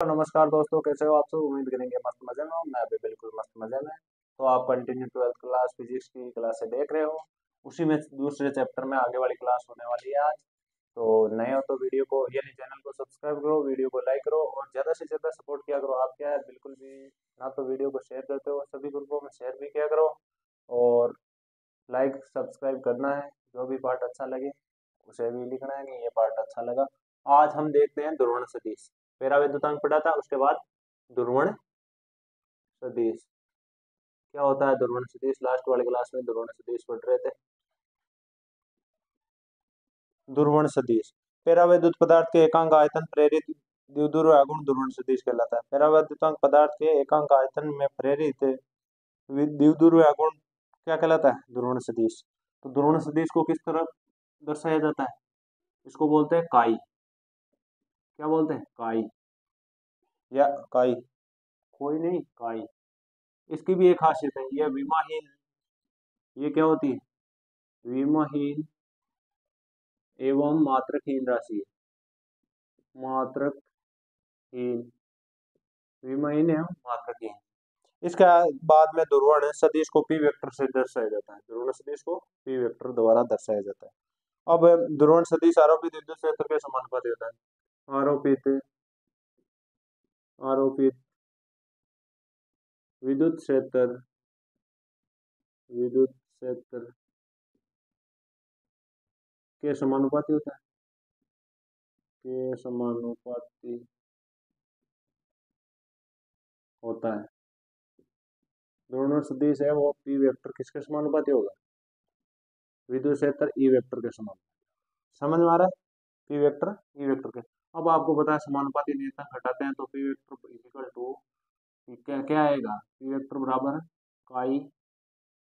नमस्कार दोस्तों, कैसे हो आप सब। उम्मीद करेंगे मस्त मजे में हो। मैं भी बिल्कुल मस्त मजे में। तो आप कंटिन्यू 12th क्लास फिजिक्स की क्लास से देख रहे हो। उसी में दूसरे चैप्टर में आगे वाली क्लास होने वाली है आज। तो नए हो तो वीडियो को यानी चैनल को सब्सक्राइब करो, वीडियो को लाइक करो और ज़्यादा से ज़्यादा सपोर्ट किया करो। आप क्या है, बिल्कुल भी ना तो वीडियो को शेयर करते हो, सभी ग्रुपों में शेयर भी किया करो। और लाइक सब्सक्राइब करना है। जो भी पार्ट अच्छा लगे उसे भी लिखना है कि ये पार्ट अच्छा लगा। आज हम देखते हैं ध्रुवण सदिश। पहला पढ़ा था, उसके बाद ध्रुवण सदिश। क्या होता है ध्रुवण सदिश? लास्ट वाली क्लास में ध्रुवण सदिश पढ़ रहे थे। ध्रुवण सदिश परावैद्युत पदार्थ के एकांक आयतन प्रेरित द्विध्रुव आघूर्ण ध्रुवण सदिश कहलाता है। परावैद्युतांक पदार्थ के एकांक आयतन में प्रेरित द्विध्रुव आघूर्ण क्या कहलाता है? ध्रुवण सदिश। तो ध्रुवण सदिश को किस तरह दर्शाया जाता है? इसको बोलते हैं काई। क्या बोलते हैं? काई या काई। कोई नहीं, काई। इसकी भी एक खासियत है, यह विमाहीन। ये क्या होती है? विमाहीन एवं मात्रकहीन राशि है। मात्रकहीन, विमाहीन एवं मात्रकहीन। इसके बाद में ध्रुवण सदिश को पी वेक्टर से दर्शाया जाता है। ध्रुवण सदिश को पी वेक्टर द्वारा दर्शाया जाता है। अब ध्रुवण सदिश आरोपित विद्युत क्षेत्र के समानुपाती होता है। आरोपित आरोपित विद्युत क्षेत्र, विद्युत क्षेत्र के समानुपाती होता है। के समानुपाती होता है। ध्रुवण सदिश है वो पी वेक्टर किसके समानुपाती होगा? विद्युत क्षेत्र ई वेक्टर के समानुपाती। समझ में आ रहा है? पी वेक्टर ई वेक्टर के। अब आपको पता है समानुपाती नियतांक घटाते हैं तो पी वेक्टर इक्वल टू क्या क्या आएगा? पी वेक्टर बराबर काई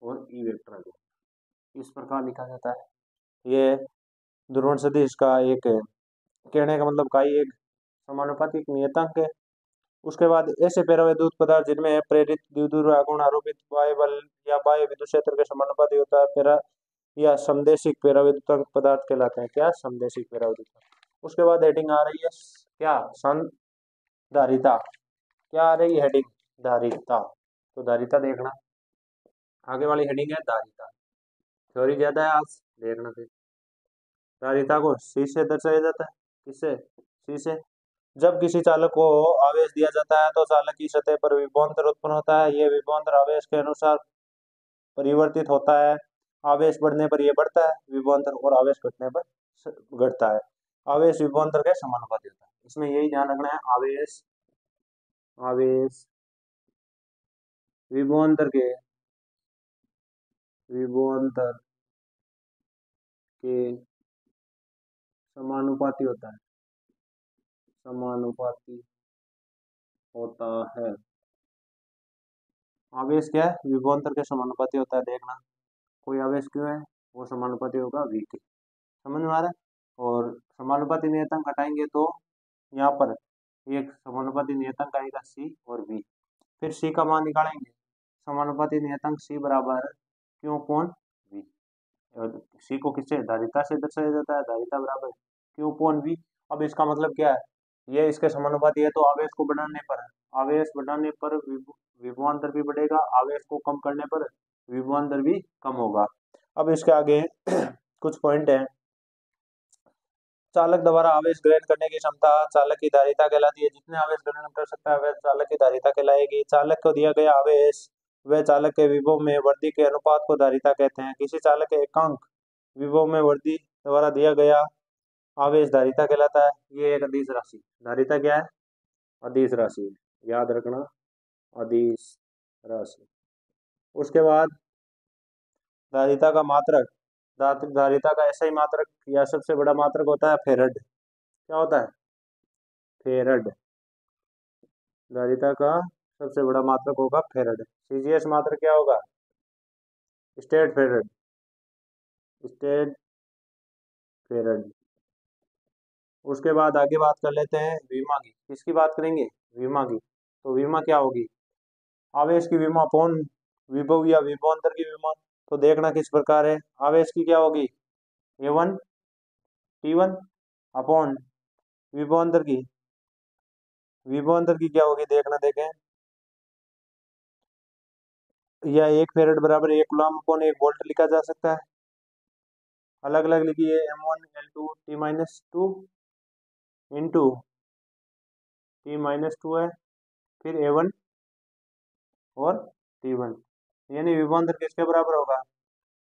और ई वेक्टर आएगा। इस प्रकार लिखा जाता है। ये ध्रुवण सदिश का एक कहने का मतलब काई एक समानुपाती नियतांक है। उसके बाद ऐसे परावैद्युत पदार्थ जिनमें प्रेरित द्विध्रुव आघूर्ण आरोपित बाह्य बल या बाह्य विद्युत क्षेत्र के समानुपाती होता है पेरा या समदेशिक परावैद्युत पदार्थ कहलाते हैं। क्या? समदेशिक परावैद्युत। उसके बाद हेडिंग आ रही है क्या? संधारिता। क्या आ रही है हेडिंग? धारिता। तो धारिता देखना, आगे वाली हेडिंग है धारिता। थ्योरी ज्यादा है आज, देखना फिर। धारिता को सी से दर्शाया जाता है। किससे? सी से। जब किसी चालक को आवेश दिया जाता है तो चालक की सतह पर विभवांतर उत्पन्न होता है। यह विभवांतर आवेश के अनुसार परिवर्तित होता है। आवेश बढ़ने पर यह बढ़ता है विभवांतर और आवेश घटने पर घटता है। आवेश विभवांतर के समानुपाती होता है। इसमें यही ध्यान रखना है, आवेश आवेश विभवांतर के समानुपाती होता है। समानुपाती होता है। आवेश क्या है? विभवांतर के समानुपाती होता है। देखना कोई आवेश क्यों है, वो समानुपाती होगा v के। समझ में आ रहा है? और समानुपाती नियतांक घटाएंगे तो यहाँ पर एक समानुपाती नियतांक आएगा c और v। फिर c का मान निकालेंगे। समानुपाती नियतांक c बराबर क्यों कोण v। और c को किससे? धारिता से दर्शाया जाता है। धारिता बराबर क्यों कोण v। अब इसका मतलब क्या है? ये इसके समानुपाती है तो आवेश को बढ़ाने पर, आवेश बढ़ाने पर विभवांतर भी बढ़ेगा, आवेश को कम करने पर विभवांतर भी कम होगा। अब इसके आगे कुछ पॉइंट है। चालक द्वारा आवेश ग्रहण करने की क्षमता चालक की धारिता कहलाती है। जितने आवेश ग्रहण कर सकता है वह चालक की धारिता कहलाएगी। चालक को दिया गया आवेश वह चालक के विभव में वृद्धि के अनुपात को धारिता कहते हैं। किसी चालक के एकांक विभव में वृद्धि द्वारा दिया गया आवेश धारिता कहलाता है। ये एक अदिश राशि। धारिता क्या है? अदिश राशि। याद रखना, अदिश राशि। उसके बाद धारिता का मात्रक। धारिता का ऐसा ही मात्रक या सबसे बड़ा मात्रक होता है फेरड। क्या होता है? फेरड। धारिता का सबसे बड़ा मात्रक होगा फेरड। सीजीएस मात्रक क्या होगा? State farad. State farad. उसके बाद आगे बात कर लेते हैं विमा की। किसकी बात करेंगे? विमा की। तो विमा क्या होगी? आवेश की विमा अपॉन विभव या विभवांतर की विमा। तो देखना किस प्रकार है। आवेश की क्या होगी? A1 T1 अपॉन विभवांतर की विभवांतर की क्या होगी देखना, देखें। या 1 फेरेड बराबर 1 कूलम/1 वोल्ट लिखा जा सकता है। अलग अलग लिखिए, M1 L2 T-2 into T-2 है, फिर A1 और T1, यानी विभवांतर किसके बराबर होगा?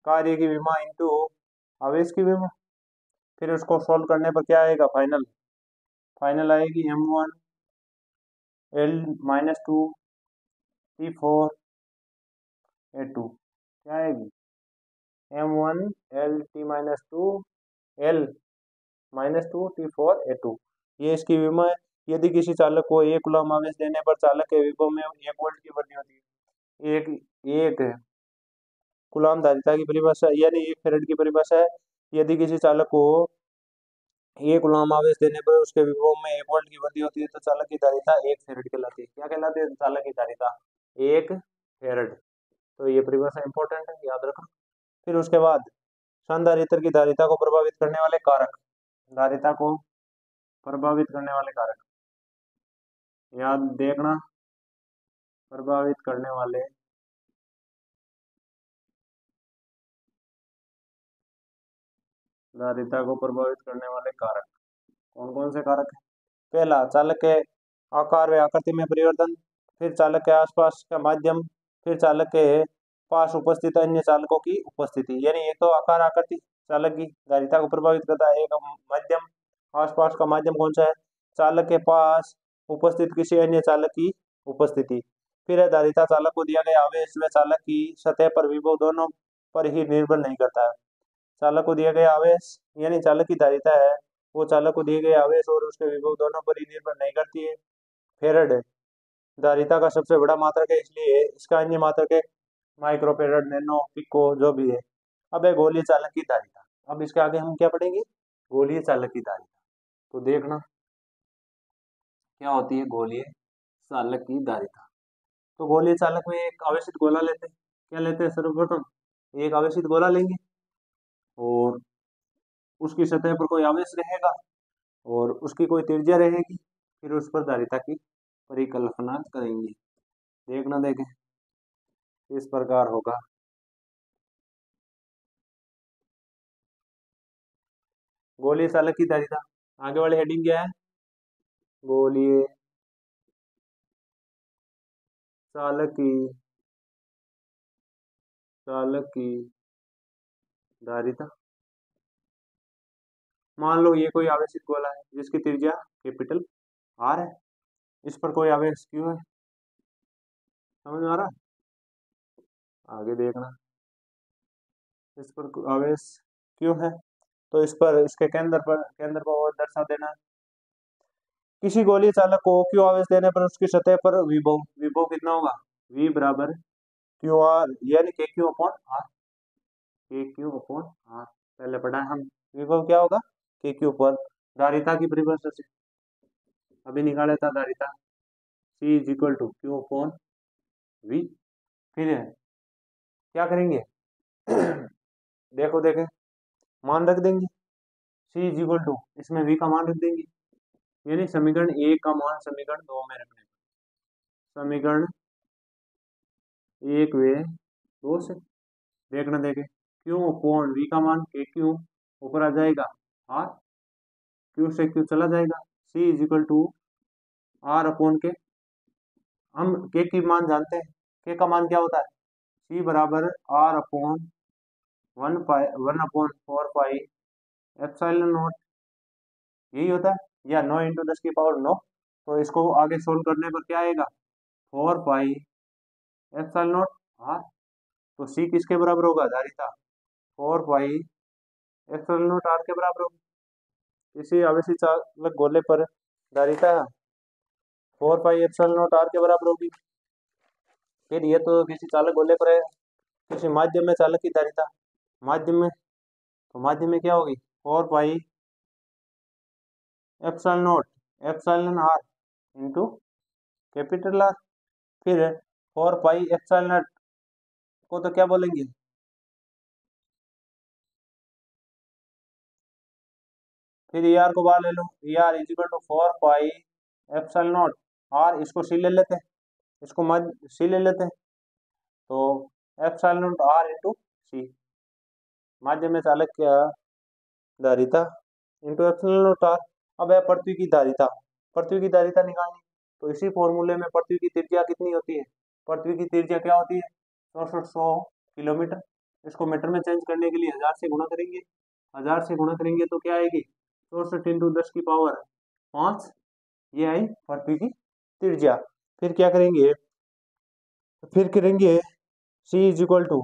कार्य की विमा इंटू आवेश की विमा। फिर उसको सोल्व करने पर क्या आएगा? फाइनल फाइनल आएगी M1L-2 T4A2, क्या आएगी? M1L-T-2L-2 ये इसकी विमा है। यदि किसी चालक को 1 कूलम आवेश देने पर चालक के विभव में 1 वोल्ट की वृद्धि होती है। एक एक कूलम धारिता की परिभाषा, यानी 1 फेरेड की परिभाषा है। यदि किसी चालक को 1 कूलम आवेश देने पर उसके विभव में 1 वोल्ट की वृद्धि होती है तो चालक की धारिता 1 फेरेड कहलाती है। क्या कहलाती है? चालक की धारिता 1 फेरेड। तो ये परिभाषा इंपॉर्टेंट है, याद रखो। फिर उसके बाद संधारित्र की धारिता को प्रभावित करने वाले कारक, धारिता को प्रभावित करने वाले कारक याद देखना। प्रभावित करने वाले धारिता को प्रभावित करने वाले कारक कौन कौन से कारक है? पहला, चालक के आकार व आकृति में परिवर्तन, फिर चालक के आसपास का माध्यम, फिर चालक के पास उपस्थित अन्य चालकों की उपस्थिति। यानी एक तो आकार आकृति चालक की धारिता को प्रभावित करता है, एक माध्यम, आसपास का माध्यम कौन सा है? चालक के पास उपस्थित किसी अन्य चालक की उपस्थिति। फिर है धारिता चालक को दिया गया आवेश व चालक की सतह पर विभव दोनों पर ही निर्भर नहीं करता है। चालक को दिया गया आवेश, यानी चालक की धारिता है वो चालक को दिए गए आवेश और उसके विभव दोनों पर ही निर्भर नहीं करती है। फेरेड धारिता का सबसे बड़ा मात्रक है, इसलिए इसका अन्य मात्रक है माइक्रो फेरेड, नैनो, पिको, जो भी है। अब है गोलीय चालक की धारिता। अब इसके आगे हम क्या पढ़ेंगे? गोलीय चालक की धारिता। तो देखना क्या होती है गोलीय चालक की धारिता। तो गोलीय चालक में एक आवेशित गोला लेते हैं। क्या लेते हैं? सर्वप्रथम एक आवेशित गोला लेंगे और उसकी सतह पर कोई आवेश रहेगा और उसकी कोई त्रिज्या रहेगी, फिर उस पर धारिता की परिकल्पना करेंगे। देखना, देखें इस प्रकार होगा। गोलीय चालक की धारिता, आगे वाली हेडिंग क्या है? गोलीय चालक की धारिता। मान लो ये कोई आवेशित गोला है जिसकी त्रिज्या कैपिटल आर है, इस पर कोई आवेश क्यों है? समझ में आ रहा है? आगे देखना, इस पर आवेश क्यों है तो इस पर इसके केंद्र पर और दर्शा देना। किसी गोलीय चालक को क्यू आवेश देने पर उसकी सतह पर विभव विभव कितना होगा? V बराबर क्यू आर, यानी के क्यू अपॉन आर। के क्यू अपॉन आर पहले पढ़ा है हम। विभव क्या होगा? के क्यू पर धारिता की परिभाषा से अभी निकाला था धारिता, C is equal to Q upon V। फिर क्या करेंगे? देखो देखें, मान रख देंगे। C इज इक्वल टू, इसमें V का मान रख देंगे, यानी समीकरण 1 का मान समीकरण 2 में रखने। समीकरण 1 व 2 से देखना, देखें क्यू अपॉन V का मान के क्यू ऊपर आ जाएगा आर, क्यू से क्यू चला जाएगा। C is equal to R upon K, हम के की मान जानते हैं, के का मान क्या होता है? C बराबर R upon 1/4 pi epsilon naught, यही होता है, या 9 × 10⁻9। तो इसको आगे सोल्व करने पर क्या आएगा? 4 पाई एप्सिलॉन नॉट आर। तो C किसके बराबर होगा? धारिता 4 पाई एप्सिलॉन नॉट आर के बराबर होगा। इसी आवेशी चालक गोले पर धारिता 4 पाई एप्सिलॉन नॉट आर के बराबर होगी। फिर ये तो किसी चालक गोले पर है, किसी माध्यम में चालक की धारिता, माध्यम में, तो माध्यम में क्या होगी? 4 pi epsilon naught epsilon R into capital R. फिर 4 पाई एप्सिलॉन नॉट को तो क्या बोलेंगे? फिर आर को बाहर ले लो, R is equal to 4 pi epsilon naught R, इसको सी ले लेते हैं, इसको मध्य सी ले लेते हैं, तो एप्सिलॉन नॉट आर इंटू सी, माध्य में चालक क्या धारिता इंटू एप्सिलॉन नॉट आर। अब है पृथ्वी की धारिता, पृथ्वी की धारिता निकालनी, तो इसी फॉर्मूले में पृथ्वी की त्रिज्या कितनी होती है, पृथ्वी की त्रिज्या क्या होती है 6400 किलोमीटर। इसको मीटर में चेंज करने के लिए 1000 से गुणा करेंगे, 1000 से गुणा करेंगे तो क्या आएगी 64 इंटू 10 की पावर 5, ये आई पृथ्वी की त्रिज्या। फिर क्या करेंगे, फिर करेंगे C is equal to,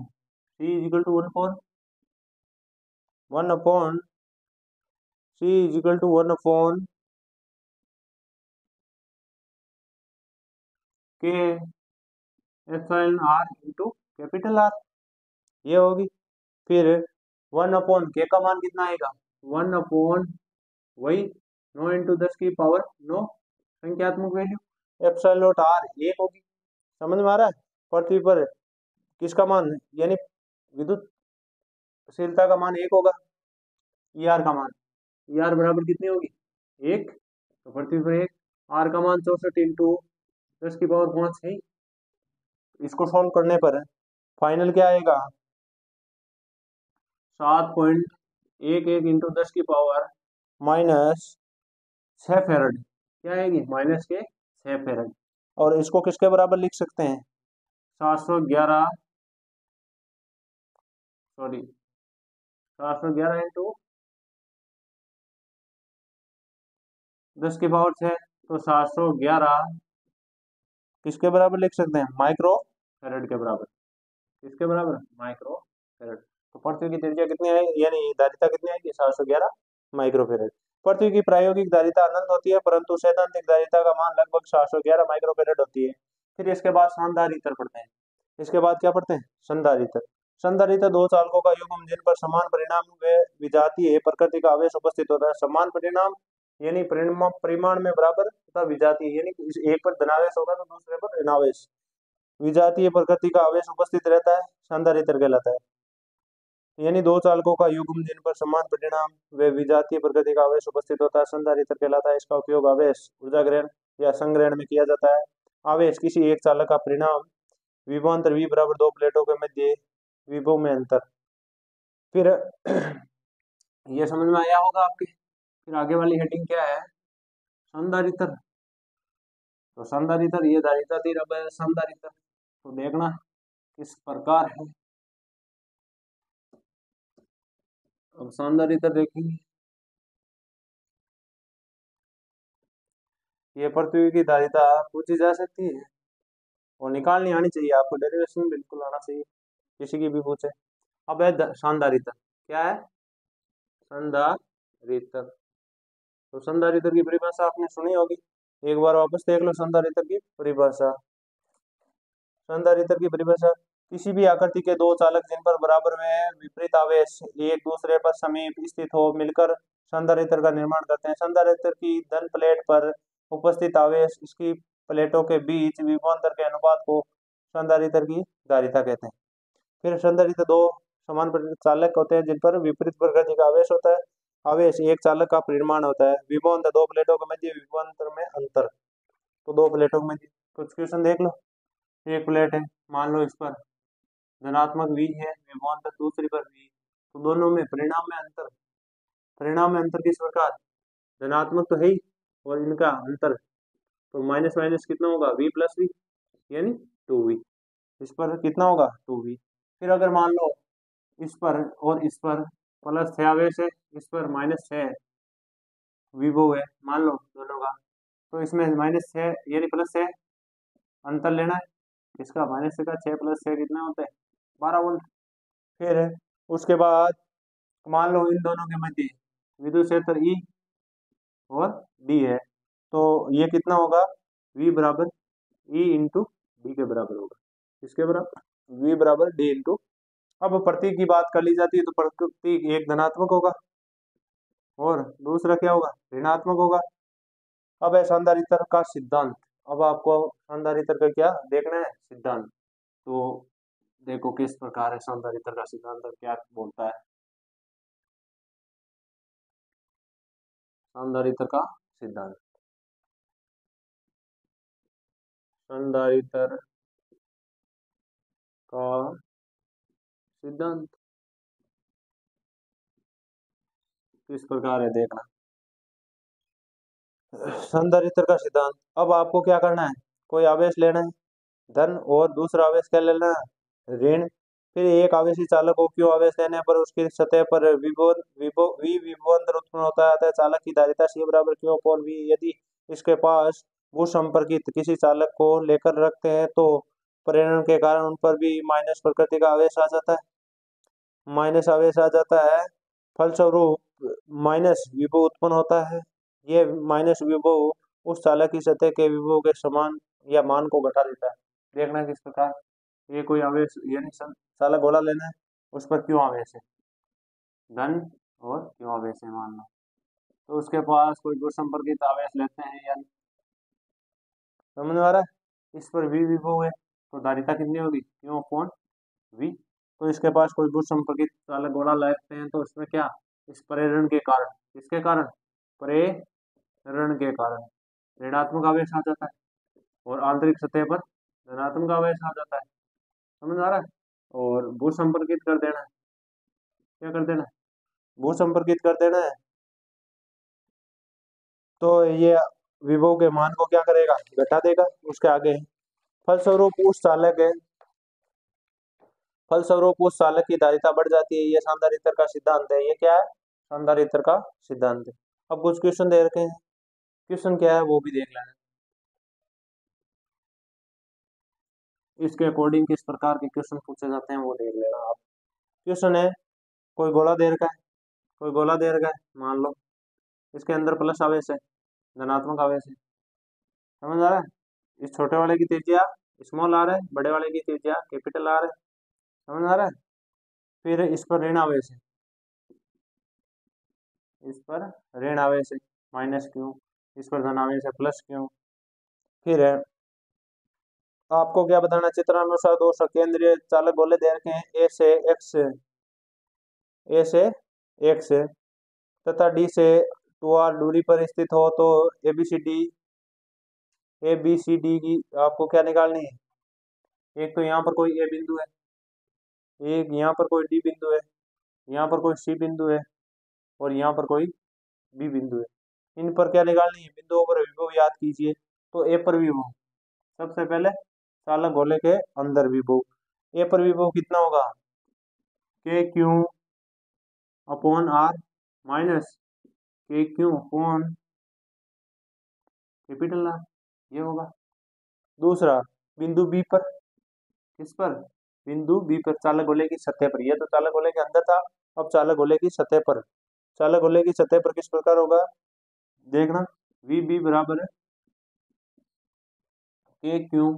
C is equal to 1 upon C is equal to 1 upon K epsilon R into capital R, ये होगी। फिर 1 अपॉन के का मान कितना आएगा 1 अपॉन वही 9 इंटू 10 की पावर 9 संख्यात्मक वैल्यू, एप्सिलॉन नॉट आर 1 होगी। समझ में आ रहा है, पृथ्वी पर किसका मान यानी विद्युतशीलता का मान 1 होगा, ई आर का मान, ई आर बराबर कितनी होगी 1, तो पृथ्वी पर 1, आर का मान 64 इंटू 10 की पावर 5 है। इसको सॉल्व करने पर फाइनल क्या आएगा 7.11 इंटू 10 की पावर माइनस 6 फेरड, क्या आएगी माइनस के 6 फेरड। और इसको किसके बराबर लिख सकते हैं 711, सॉरी 711 इंटू 10 की पावर 6, तो 711 किसके बराबर लिख सकते हैं माइक्रो फेरड के बराबर, किसके बराबर माइक्रो फेरड। तो पृथ्वी की त्रिज्या कितनी आएगी यानी धारिता कितनी आएगी 711 माइक्रो फेरड। पृथ्वी की प्रायोगिक धारिता अनंत होती है परंतु सैद्धांतिक धारिता का मान लगभग 711 माइक्रो फेरड होती है। फिर इसके बाद संधारित्र पढ़ते हैं, इसके बाद क्या पढ़ते हैं संधारित्र। संधारित्र दो चालकों का युग्म जिन पर समान परिणाम व विजातीय प्रकृति का आवेश उपस्थित होता है। समान परिणाम यानी परिमाण में बराबर तथा विजातीय यानी एक पर धनावेश होगा तो दूसरे पर ऋणावेश, विजातीय प्रकृति का आवेश उपस्थित रहता है संधारित्र कहलाता है। यानी दो चालकों का युग्म जिन पर समान परिणाम व विजातीय प्रकृति का आवेश उपस्थित होता है संधारित्र कहलाता है। इसका उपयोग आवेश ऊर्जा ग्रहण या संग्रहण में किया जाता है। आवेश किसी एक चालक का परिणाम, विभवांतर V बराबर दो प्लेटों के मध्य विभव में अंतर। फिर ये समझ में आया होगा आपके। फिर आगे वाली हेडिंग क्या है संधारित्र, तो संधारित्र ये धारिता थी, अब संधारित्र तो देखना किस प्रकार है। अब संधारित्र देखेंगे, ये पृथ्वी की धारिता पूछी जा सकती है और निकालनी आनी चाहिए आपको, डेरिवेशन बिल्कुल आना चाहिए किसी की भी पूछे। अब है संधारित्र, क्या है संधारित्र, तो संधारित्र की परिभाषा आपने सुनी होगी, एक बार वापस देख लो संधारित्र की परिभाषा। संधारित्र की परिभाषा किसी भी आकृति के दो चालक जिन पर बराबर में विपरीत आवेश एक दूसरे पर समीप स्थित हो मिलकर संधारित्र का निर्माण करते हैं। संधारित्र की धन प्लेट पर उपस्थित आवेश इसकी प्लेटों के बीच विभवांतर के अनुपात को संधारित्र की धारिता कहते हैं। फिर संधारित्र दो समान चालक होते हैं जिन पर विपरीत प्रकृति का आवेश होता है। आवेश एक चालक का परिमाण होता है। विभवांतर दो प्लेटों के मध्य विभवांतर में अंतर, तो दो प्लेटों के मध्य कुछ क्वेश्चन देख लो। एक प्लेट है मान लो, इस पर धनात्मक V है, विभवांतर दूसरी पर V, तो दोनों में परिणाम में अंतर, परिणाम में अंतर किस प्रकार धनात्मक तो है ही और इनका अंतर, तो माइनस माइनस कितना होगा V प्लस V यानी 2V, इस पर कितना होगा 2V। फिर अगर मान लो इस पर और इस पर प्लस 6 आवेश है, इस पर माइनस 6 विभव है मान लो दोनों का, तो इसमें माइनस 6 यानी प्लस 6 अंतर लेना है, इसका माइनस का 6 प्लस 6 कितना होता है 12 वोल्ट। फिर उसके बाद मान लो इन दोनों के मध्य विद्युत क्षेत्र E और D है, तो ये कितना होगा V बराबर E इंटू डी के बराबर होगा, किसके बराबर V बराबर D इंटू। अब प्रतीक की बात कर ली जाती है तो प्रतीक एक धनात्मक होगा और दूसरा क्या होगा ऋणात्मक होगा। अब है संधारित्र का सिद्धांत, अब आपको संधारित्र का क्या देखना है सिद्धांत, तो देखो किस प्रकार है संधारित्र का सिद्धांत क्या बोलता है। संधारित्र का सिद्धांत संधारित्र का सिद्धांत किस प्रकार है देखना। संधारित्र का सिद्धांत। अब आपको क्या करना है, कोई आवेश लेना है धन और दूसरा आवेश क्या लेना है ऋण। फिर एक आवेशी चालक को क्यू आवेश देने पर उसकी सतह पर विभवांतर उत्पन्न होता है, अतः चालक की धारिता C बराबर क्यू अपॉन V। यदि इसके पास भूसंपर्कित किसी चालक को लेकर रखते हैं तो प्रेरण के कारण उन पर भी माइनस प्रकृति का आवेश आ जाता है, माइनस आवेश आ जाता है। फलस्वरूप माइनस विभव उत्पन्न होता है। ये माइनस विभव उस चालक की सतह के विभव के समान या मान को घटा देता है। देखना किस प्रकार, ये कोई आवेश यानी चालक गोला लेना है, उस पर क्यों आवेश है धन और क्यों आवेश है मान लो, तो उसके पास कोई दो संपर्कित आवेश लेते हैं यानी, समझ में आ रहा है। इस पर V विभव है तो धारिता कितनी होगी क्यों अपॉन V। तो इसके पास कोई बुध संपर्कित चालक गोला लेते हैं तो इसमें क्या, इस प्रेरण के कारण, इसके कारण प्रेरण के कारण ऋणात्मक आवेश आ जाता है और आंतरिक सतह पर धनात्मक आवेश आ जाता है, समझ आ रहा है। और भू संपर्कित कर देना है, क्या कर देना है भू संपर्कित कर देना है, तो ये विभव के मान को क्या करेगा घटा देगा उसके आगे। फलस्वरूप उस चालक की धारिता बढ़ जाती है। ये संधारित्र का सिद्धांत है। ये क्या है, संधारित्र का सिद्धांत है। अब कुछ क्वेश्चन दे रखे हैं, क्वेश्चन क्या है वो भी देख लेना। इसके अकॉर्डिंग किस प्रकार के क्वेश्चन पूछे जाते हैं वो देख लेना आप। क्वेश्चन है, कोई गोला दे रखा है, कोई गोला दे रखा है मान लो, इसके अंदर प्लस आवेश है, धनात्मक आवेश है, समझ आ रहा है। इस छोटे वाले की त्रिज्या स्मॉल आ रहा है, बड़े वाले की त्रिज्या कैपिटल आ रहा है, समझ आ रहा है। फिर इस पर ऋण आवेश है, इस पर ऋण आवेश है माइनस क्यू, इस पर धन आवेश है प्लस क्यू। फिर है आपको क्या बताना, चित्रानुसार दो सकेंद्रीय चालक गोले दे रखे हैं ए से एक्स तथा डी से 2r दूरी पर स्थित हो तो ए बी सी डी की आपको क्या निकालनी है। एक तो यहाँ पर कोई ए बिंदु है, एक यहाँ पर कोई डी बिंदु है, यहाँ पर कोई सी बिंदु है और यहाँ पर कोई बी बिंदु है। इन पर क्या निकालनी है, बिंदुओं पर विभव याद कीजिए। तो ए पर विभव, सबसे पहले चालक गोले के अंदर विभव, ए पर विभव कितना होगा के क्यू अपॉन आर माइनस के क्यू अपॉन कैपिटल आर, ये होगा। दूसरा बिंदु बी पर, किस पर, बिंदु बी पर चालक गोले की सतह पर, यह तो चालक गोले के अंदर था, अब चालक गोले की सतह पर, चालक गोले की सतह पर किस प्रकार होगा देखना, वी बी बराबर है के क्यू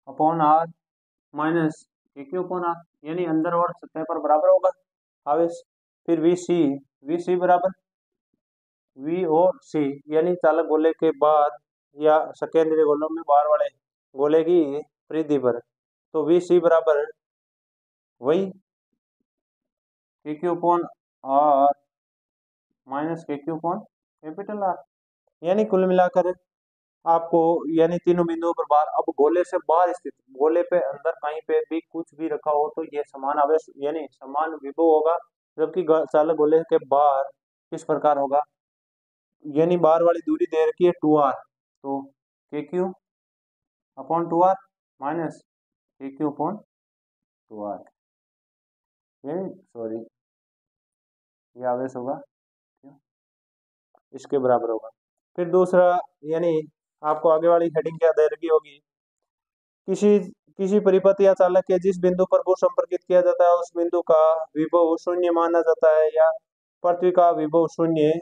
अपॉन आर माइनस के क्यू अपॉन आर, यानी अंदर और सतह पर बराबर होगा आवेश। फिर वी सी बराबर वी और सी, यानी चालक गोले के बाद या सकेंद्रीय गोलों में बाहर वाले गोले की परिधि पर, तो वी सी बराबर वही के क्यू अपॉन आर माइनस के क्यू अपॉन कैपिटल आर। यानी कुल मिलाकर आपको यानी तीनों बिंदुओं पर बाहर, अब गोले से बाहर स्थित गोले पे अंदर कहीं पे भी कुछ भी रखा हो तो ये समान आवेश यानी समान विभव होगा, जबकि चालक गोले के बाहर किस प्रकार होगा, यानी बाहर वाली दूरी दे रखी है 2r, तो के क्यू अपॉन 2r माइनस के क्यू अपॉन 2r, यानी सॉरी ये आवेश होगा इसके बराबर होगा। फिर दूसरा, यानी आपको आगे वाली हेडिंग क्या दे रखी होगी, किसी किसी परिपथ या चालक के जिस बिंदु पर भू संपर्कित किया जाता है उस बिंदु का विभव शून्य माना जाता है या पृथ्वी का विभव शून्य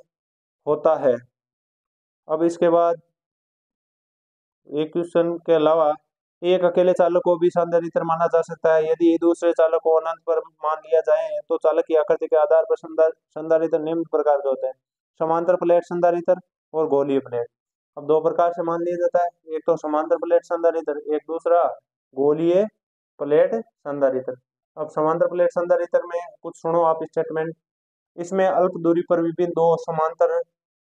होता है। अब इसके बाद एक क्वेश्चन के अलावा एक अकेले चालक को भी संधारित्र माना जा सकता है। यदि दूसरे चालक को अनंत पर मान लिया जाए तो चालक की आकृति के आधार पर संधारित्र निम्न प्रकार के होते हैं, समांतर प्लेट संधारित्र और गोलीय प्लेट। अब दो प्रकार से मान लिया जाता है, एक तो समांतर प्लेट संधारित्र, एक दूसरा गोलीय प्लेट संधारित्र। अब समांतर प्लेट संधारित्र में कुछ सुनो आप स्टेटमेंट, इसमें अल्प दूरी पर विभिन्न दो समांतर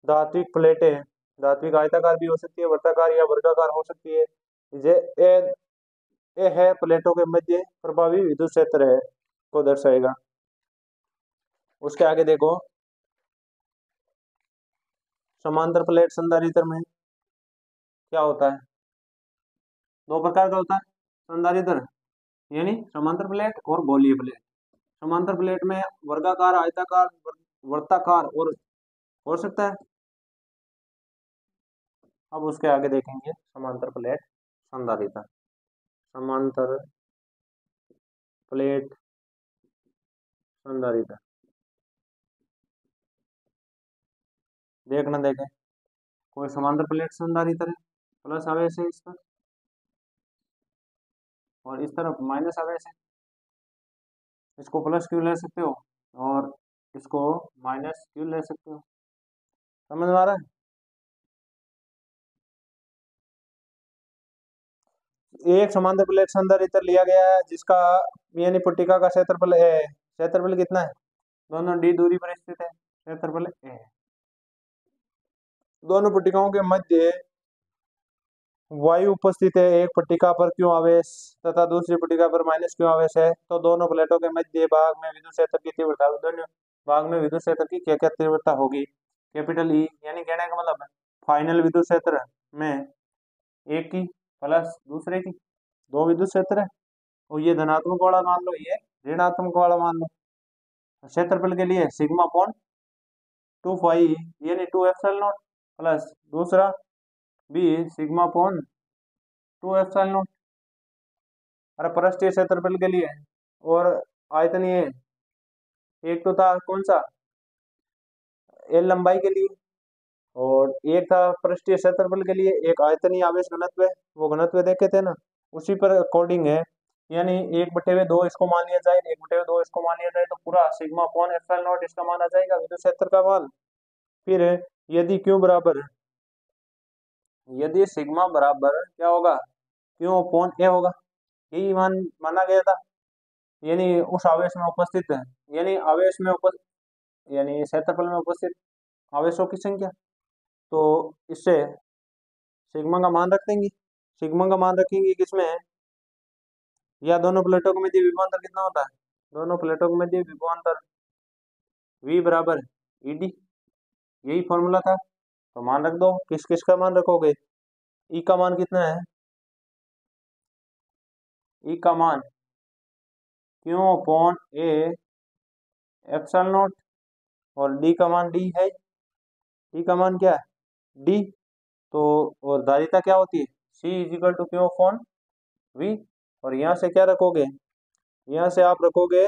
धात्विक प्लेटें धात्विक आयताकार भी हो सकती है, वृत्ताकार या वर्गाकार हो सकती है। जे ए है प्लेटों के मध्य प्रभावी विद्युत क्षेत्र है को दर्शाएगा। उसके आगे देखो, समांतर प्लेट संधारित्र में क्या होता है? दो प्रकार का होता है संधारित्र, यानी समांतर प्लेट और गोलीय प्लेट। समांतर प्लेट में वर्गाकार, आयताकार, वृत्ताकार और हो सकता है। अब उसके आगे देखेंगे समांतर प्लेट संधारित्र। समांतर प्लेट संधारित्र देखना, देखें कोई समांतर प्लेट संधारित्र है, प्लस आवेश है इस पर और इस तरफ माइनस आवेश है। इसको प्लस क्यों ले सकते हो और इसको माइनस क्यों ले सकते हो? समझ में आ रहा है? एक समांतर प्लेट संधारित्र लिया गया है जिसका यानी पट्टिका का क्षेत्रफल ए है। क्षेत्रफल कितना है? दोनों डी दूरी पर स्थित है, क्षेत्रफल ए है। दोनों पट्टिकाओं के मध्य वायु उपस्थित है। एक पट्टिका पर क्यों आवेश तथा दूसरी पट्टिका पर माइनस क्यों आवेश है? तो दोनों प्लेटों के मध्य भाग में विद्युत क्षेत्र की तीव्रता, दोनों भाग में विद्युत क्षेत्र की क्या क्या तीव्रता होगी? कैपिटल ई, यानी कहने का मतलब फाइनल विद्युत क्षेत्र में एक की प्लस दूसरे की दो विद्युत क्षेत्र है, और ये धनात्मक वाला मान लो, ये ऋणात्मक वाला मान लो। क्षेत्रफल के लिए सिग्मा अपॉन 2 पाई यानी 2 एप्सिलॉन नॉट प्लस दूसरा B sigma upon 2 epsilon naught. अरे पृष्ठीय क्षेत्रफल के लिए और आयतनीय एक तो था कौन सा, एल लंबाई के लिए, और एक था पृष्ठीय क्षेत्रफल के लिए एक आयतनीय आवेश घनत्व। वो घनत्व देखे थे ना, उसी पर अकॉर्डिंग है। यानी 1/2 इसको मान लिया जाए, 1/2 इसको मान लिया जाए तो पूरा सिग्मा अपॉन एप्सिलॉन नॉट इसका मान आ जाएगा विद्युत क्षेत्र का मान। फिर यदि क्यू बराबर, यदि सिग्मा बराबर क्या होगा, क्यू अपॉन ए होगा, यही मान माना गया था। यानी उस आवेश में उपस्थित है, यानी आवेश में उपस्थित, यानी क्षेत्रफल में उपस्थित आवेशों की संख्या। तो इससे सिग्मा का मान रख देंगे। सिग्मा का मान रखेंगे किसमें, या दोनों प्लेटों के मध्य विभवांतर कितना होता है? दोनों प्लेटों के मध्य विभवांतर V बराबर ED, यही फॉर्मूला था। तो मान रख दो। किस किस का मान रखोगे? E का मान कितना है? E का मान क्यों अपॉन ए एप्सिलॉन नॉट, और D का मान D है। D का मान क्या है? D। तो और धारिता क्या होती है? C is equal to Q upon V। और यहाँ से क्या रखोगे? यहाँ से आप रखोगे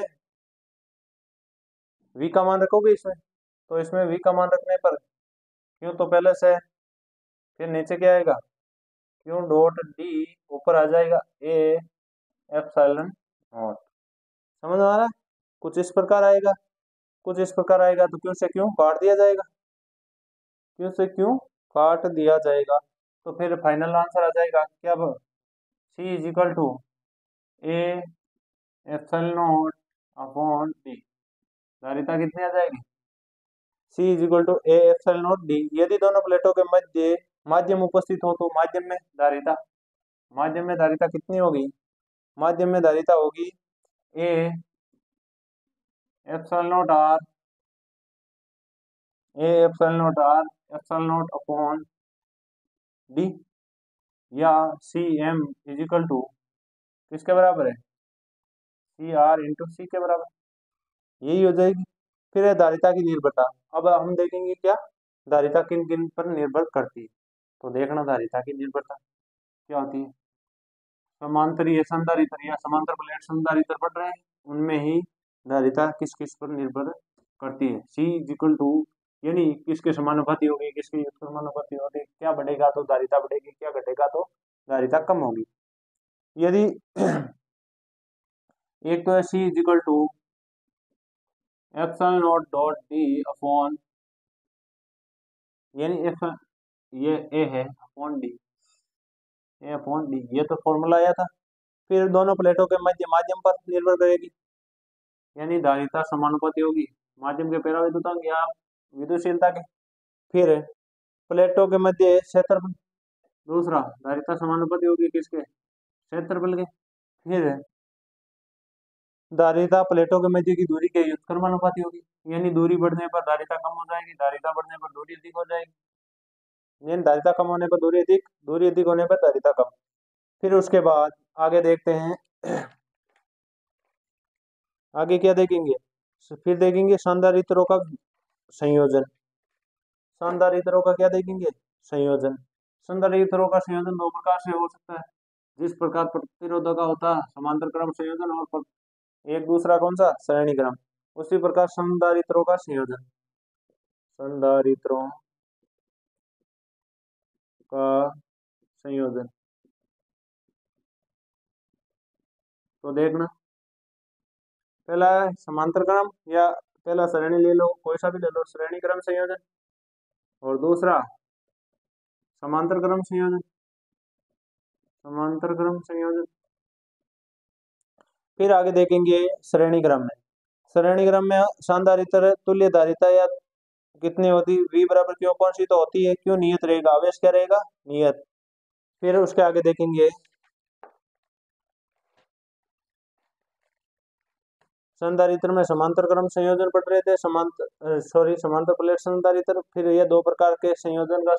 V का मान रखोगे इसमें। तो इसमें V का मान रखने पर क्यों तो पहले से, फिर नीचे क्या आएगा, क्यों डॉट D ऊपर आ जाएगा ए एप्सिलॉन नॉट। समझ में आ रहा है? कुछ इस प्रकार आएगा, कुछ इस प्रकार आएगा। तो क्यों से क्यों काट दिया जाएगा, क्यों से क्यों काट दिया जाएगा। तो फिर फाइनल आंसर आ जाएगा क्या? अब C is equal to A epsilon naught upon D। धारिता कितनी आ जाएगी? C is equal to A epsilon naught D। यदि दोनों प्लेटों के मध्य माध्यम उपस्थित हो तो माध्यम में धारिता, माध्यम में धारिता कितनी होगी? माध्यम में धारिता होगी A epsilon naught R, A epsilon naught R epsilon naught upon D, या सी एम इजिकल टू किसके बराबर है? सी आर इंटू सी के बराबर, यही हो जाएगी। फिर है धारिता की निर्भरता। अब हम देखेंगे क्या धारिता किन किन पर निर्भर करती है। तो देखना धारिता की निर्भरता क्या होती है। समांतरीय संधारित्र या समांतर प्लेट संधारित्र पढ़ रहे हैं, उनमें ही धारिता किस किस पर निर्भर करती है। C इक्वल टू यानी किसके समानुपाती होगी, किसके समानुपाती होगी, क्या बढ़ेगा तो धारिता बढ़ेगी, क्या घटेगा तो धारिता कम होगी। यदि एक तो है C equal to epsilon naught dot D upon, यानी ये A है upon D, A upon D, ये तो फॉर्मूला आया था। फिर दोनों प्लेटों के मध्य माध्यम पर निर्भर करेगी, यानी धारिता समानुपाती होगी माध्यम के पराविद्युतांक या विद्युतशीलता के। फिर प्लेटों के मध्य क्षेत्रफल, दूसरा धारिता समानुपाती होगी किसके, क्षेत्रफल के। फिर धारिता प्लेटों के मध्य की दूरी के व्युत्क्रमानुपाती होगी, यानी दूरी बढ़ने पर धारिता कम हो जाएगी, धारिता बढ़ने पर दूरी अधिक हो जाएगी, यानी धारिता कम होने पर दूरी अधिक, दूरी अधिक होने पर धारिता कम। फिर उसके बाद आगे देखते हैं, आगे क्या देखेंगे, फिर देखेंगे संधारित्रों का संयोजन। संधारित्रों का क्या देखेंगे, संयोजन। संधारित्रों का संयोजन दो प्रकार से हो सकता है, जिस प्रकार प्रतिरोधों का होता है समांतर क्रम संयोजन, और एक दूसरा कौन सा, श्रेणी क्रम। उसी प्रकार संधारित्रों का संयोजन, संधारित्रों का संयोजन। तो देखना, पहला है समांतर क्रम, या पहला श्रेणी ले लो, कोई सा भी ले लो, श्रेणी क्रम संयोजन, और दूसरा समांतर क्रम संयोजन, समांतर क्रम संयोजन। फिर आगे देखेंगे श्रेणी क्रम में। श्रेणी क्रम में संधारित्र तुल्य धारिता या कितनी होती, v बराबर क्यों, कौन सी तो होती है, क्यों नियत रहेगा, आवेश क्या रहेगा, नियत। फिर उसके आगे देखेंगे संधारित्र में समांतर क्रम संयोजन पढ़ रहे थे, समांतर प्लेट संधारित्र। फिर ये दो प्रकार के संयोजन का,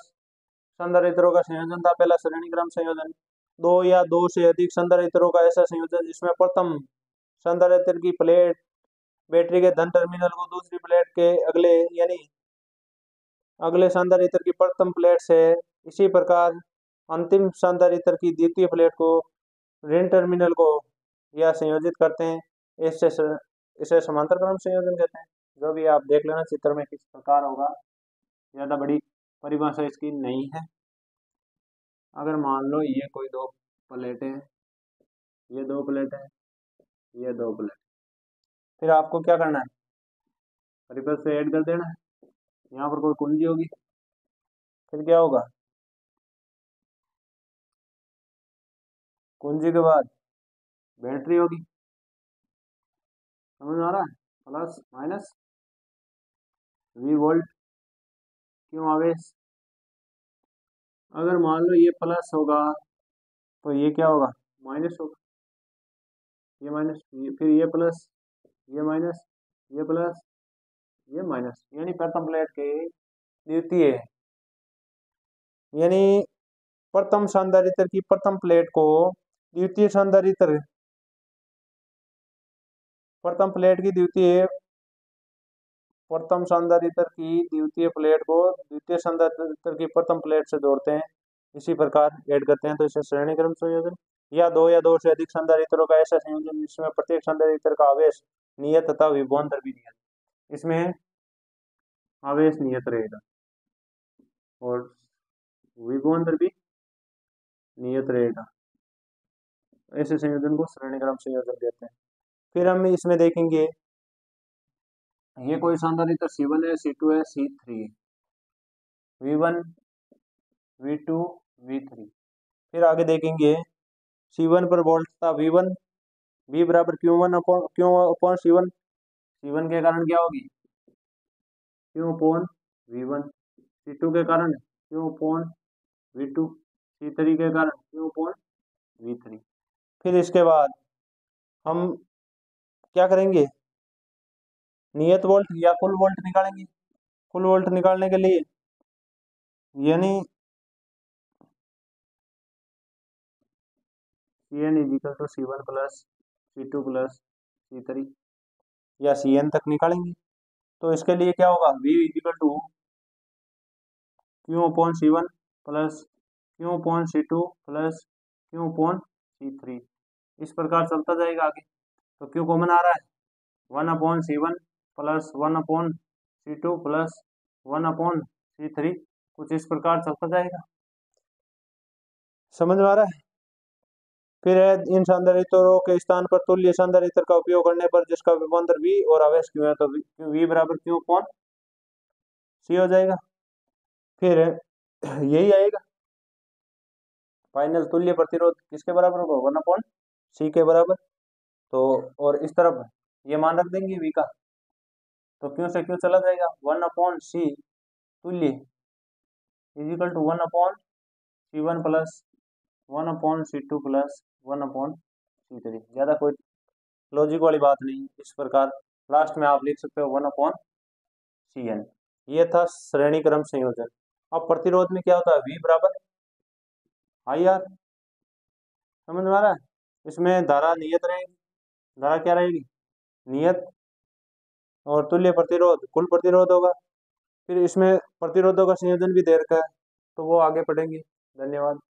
संधारित्रों का संयोजन था। पहला श्रेणी क्रम संयोजन, दो या दो से अधिक संधारित्रों का ऐसा संयोजन जिसमें प्रथम संधारित्र की प्लेट बैटरी के धन टर्मिनल को दूसरी प्लेट के अगले, यानी अगले संधारित्र की प्रथम प्लेट से, इसी प्रकार अंतिम संधारित्र की द्वितीय प्लेट को ऋण टर्मिनल को यह संयोजित करते हैं। इससे इसे समांतर क्रम संयोजन कहते हैं। जो भी आप देख लेना चित्र में किस प्रकार होगा, ज्यादा बड़ी परिभाषा इसकी नहीं है। अगर मान लो ये कोई दो प्लेटें हैं, ये दो प्लेटें हैं, ये दो प्लेट, फिर आपको क्या करना है, परिपथ से ऐड कर देना है। यहाँ पर कोई कुंजी होगी, फिर क्या होगा, कुंजी के बाद बैटरी होगी, समझ आ रहा है, प्लस माइनस v वोल्ट, क्यों आवेश। अगर मान लो ये प्लस होगा तो ये क्या होगा, माइनस होगा, ये माइनस, फिर ये प्लस, ये माइनस, ये प्लस, ये माइनस, यानी प्रथम प्लेट के द्वितीय, यानी प्रथम संधारित्र की प्रथम प्लेट को द्वितीय संधारित्र, प्रथम प्लेट की द्वितीय, प्रथम संधारित्र की द्वितीय प्लेट को द्वितीय संधारित्र की प्रथम प्लेट से जोड़ते हैं, इसी प्रकार ऐड करते हैं, तो इसे श्रेणी क्रम संयोजन। या दो से अधिक संधारित्रों का ऐसा संयोजन जिसमें प्रत्येक संधारित्र का आवेश नियत तथा विभवांतर भी नियत, इसमें आवेश नियत रहेगा और विभवांतर भी नियत रहेगा, ऐसे संयोजन को श्रेणी क्रम संयोजन कहते हैं। फिर हम इसमें देखेंगे, ये कोई संधारित्र C1 है, C2 है, C3 है, V1 V2 V3। फिर आगे देखेंगे C1 पर वोल्ट था V1, V बराबर Q1 अपॉन C1, C1 के कारण क्या होगी, Q अपॉन V1, C2 के कारण Q अपॉन V2, C3 के कारण Q अपॉन V3। फिर इसके बाद हम क्या करेंगे, नियत वोल्ट या कुल वोल्ट निकालेंगे। कुल वोल्ट निकालने के लिए, यानी Cn is equal to C1 plus C2 plus C3 या Cn तक निकालेंगे। तो इसके लिए क्या होगा, V is equal to Q upon C1 plus Q upon C2 plus Q upon C3, इस प्रकार चलता जाएगा आगे। तो Q कॉमन आ रहा है, 1 upon C1 plus 1 upon C2 plus 1 upon C3, कुछ इस प्रकार चलता जाएगा, समझ में आ रहा है। फिर है इन संधारित्रों के स्थान पर तुल्य संधारित्र का उपयोग करने पर जिसका विभवांतर V और आवेश Q है, तो V बराबर Q अपॉन C हो जाएगा। फिर यही आएगा, फाइनल तुल्य प्रतिरोध किसके बराबर होगा, 1 अपॉन C के बराबर। तो और इस तरफ ये मान रख देंगे V का, तो Q से Q चला जाएगा, 1 अपॉन C तुल्य is equal to 1/C1 plus 1/C2 plus 1/C3। ज़्यादा कोई लॉजिक वाली बात नहीं। इस प्रकार लास्ट में आप लिख सकते हो 1/CN। ये था श्रेणी क्रम संयोजन। अब प्रतिरोध में क्या होता है, V बराबर IR। समझ में आ रहा है? इसमें धारा नियत रहेगी। धारा क्या रहेगी, नियत, और तुल्य प्रतिरोध कुल प्रतिरोध होगा। फिर इसमें प्रतिरोधों का संयोजन भी दे रखा है, तो वो आगे पढ़ेंगे। धन्यवाद।